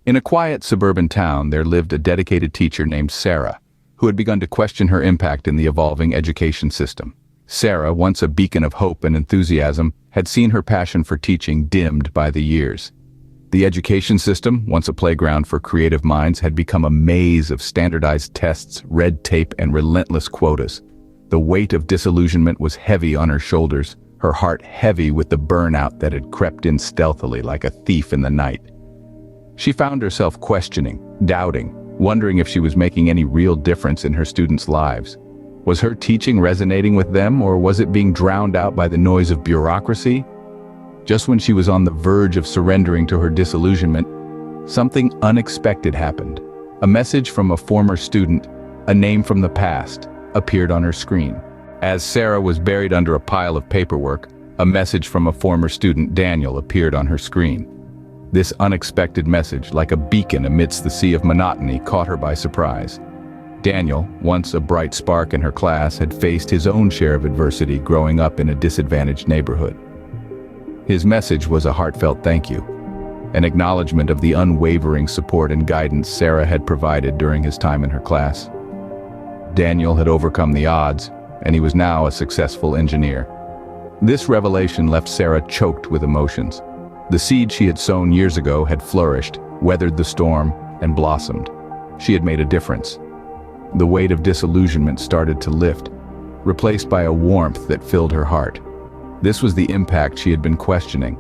In a quiet suburban town, there lived a dedicated teacher named Sarah, who had begun to question her impact in the evolving education system. Sarah, once a beacon of hope and enthusiasm, had seen her passion for teaching dimmed by the years. The education system, once a playground for creative minds, had become a maze of standardized tests, red tape, and relentless quotas. The weight of disillusionment was heavy on her shoulders, her heart heavy with the burnout that had crept in stealthily like a thief in the night. She found herself questioning, doubting, wondering if she was making any real difference in her students' lives. Was her teaching resonating with them, or was it being drowned out by the noise of bureaucracy? Just when she was on the verge of surrendering to her disillusionment, something unexpected happened. A message from a former student, a name from the past, appeared on her screen. As Sarah was buried under a pile of paperwork, a message from a former student, Daniel, appeared on her screen. This unexpected message, like a beacon amidst the sea of monotony, caught her by surprise. Daniel, once a bright spark in her class, had faced his own share of adversity growing up in a disadvantaged neighborhood. His message was a heartfelt thank you, an acknowledgement of the unwavering support and guidance Sarah had provided during his time in her class. Daniel had overcome the odds, and he was now a successful engineer. This revelation left Sarah choked with emotions. The seed she had sown years ago had flourished, weathered the storm, and blossomed. She had made a difference. The weight of disillusionment started to lift, replaced by a warmth that filled her heart. This was the impact she had been questioning,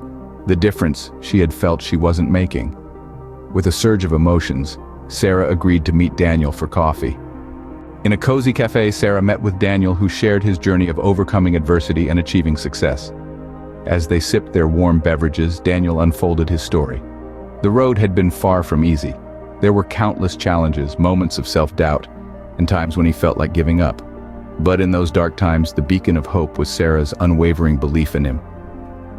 the difference she had felt she wasn't making. With a surge of emotions, Sarah agreed to meet Daniel for coffee. In a cozy cafe, Sarah met with Daniel, who shared his journey of overcoming adversity and achieving success. As they sipped their warm beverages, Daniel unfolded his story. The road had been far from easy. There were countless challenges, moments of self-doubt, and times when he felt like giving up. But in those dark times, the beacon of hope was Sarah's unwavering belief in him.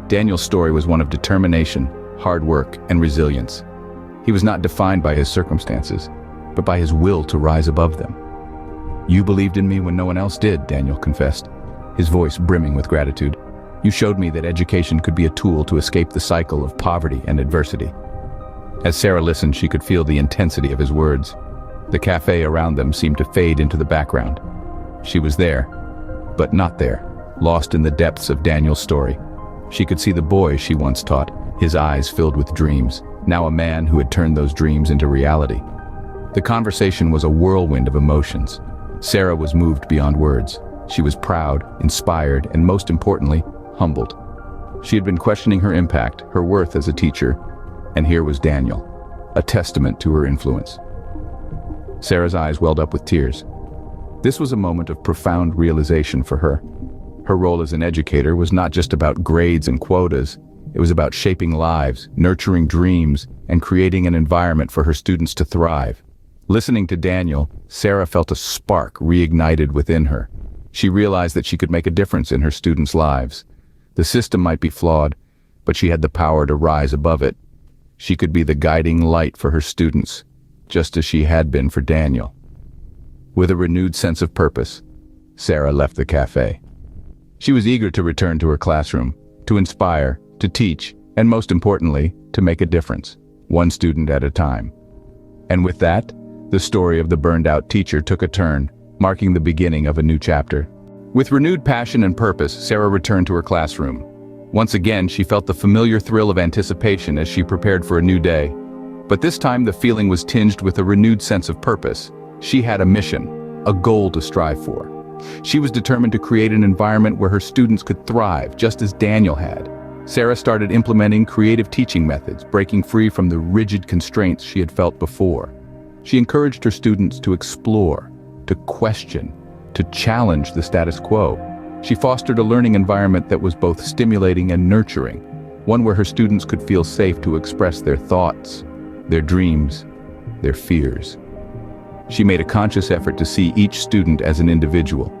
Daniel's story was one of determination, hard work, and resilience. He was not defined by his circumstances, but by his will to rise above them. "You believed in me when no one else did," Daniel confessed, his voice brimming with gratitude. "You showed me that education could be a tool to escape the cycle of poverty and adversity." As Sarah listened, she could feel the intensity of his words. The cafe around them seemed to fade into the background. She was there, but not there, lost in the depths of Daniel's story. She could see the boy she once taught, his eyes filled with dreams, now a man who had turned those dreams into reality. The conversation was a whirlwind of emotions. Sarah was moved beyond words. She was proud, inspired, and most importantly, humbled. She had been questioning her impact, her worth as a teacher, and here was Daniel, a testament to her influence. Sarah's eyes welled up with tears. This was a moment of profound realization for her. Her role as an educator was not just about grades and quotas. It was about shaping lives, nurturing dreams, and creating an environment for her students to thrive. Listening to Daniel, Sarah felt a spark reignited within her. She realized that she could make a difference in her students' lives. The system might be flawed, but she had the power to rise above it. She could be the guiding light for her students, just as she had been for Daniel. With a renewed sense of purpose, Sarah left the cafe. She was eager to return to her classroom, to inspire, to teach, and most importantly, to make a difference, one student at a time. And with that, the story of the burned-out teacher took a turn, marking the beginning of a new chapter. With renewed passion and purpose, Sarah returned to her classroom. Once again, she felt the familiar thrill of anticipation as she prepared for a new day. But this time, the feeling was tinged with a renewed sense of purpose. She had a mission, a goal to strive for. She was determined to create an environment where her students could thrive, just as Daniel had. Sarah started implementing creative teaching methods, breaking free from the rigid constraints she had felt before. She encouraged her students to explore, to question, to challenge the status quo. She fostered a learning environment that was both stimulating and nurturing, one where her students could feel safe to express their thoughts, their dreams, their fears. She made a conscious effort to see each student as an individual,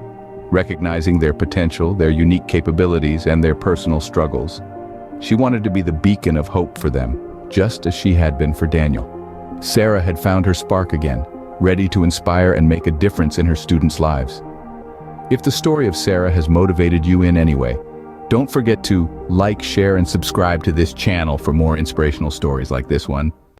recognizing their potential, their unique capabilities, and their personal struggles. She wanted to be the beacon of hope for them, just as she had been for Daniel. Sarah had found her spark again, ready to inspire and make a difference in her students' lives. If the story of Sarah has motivated you in any way, don't forget to like, share, and subscribe to this channel for more inspirational stories like this one.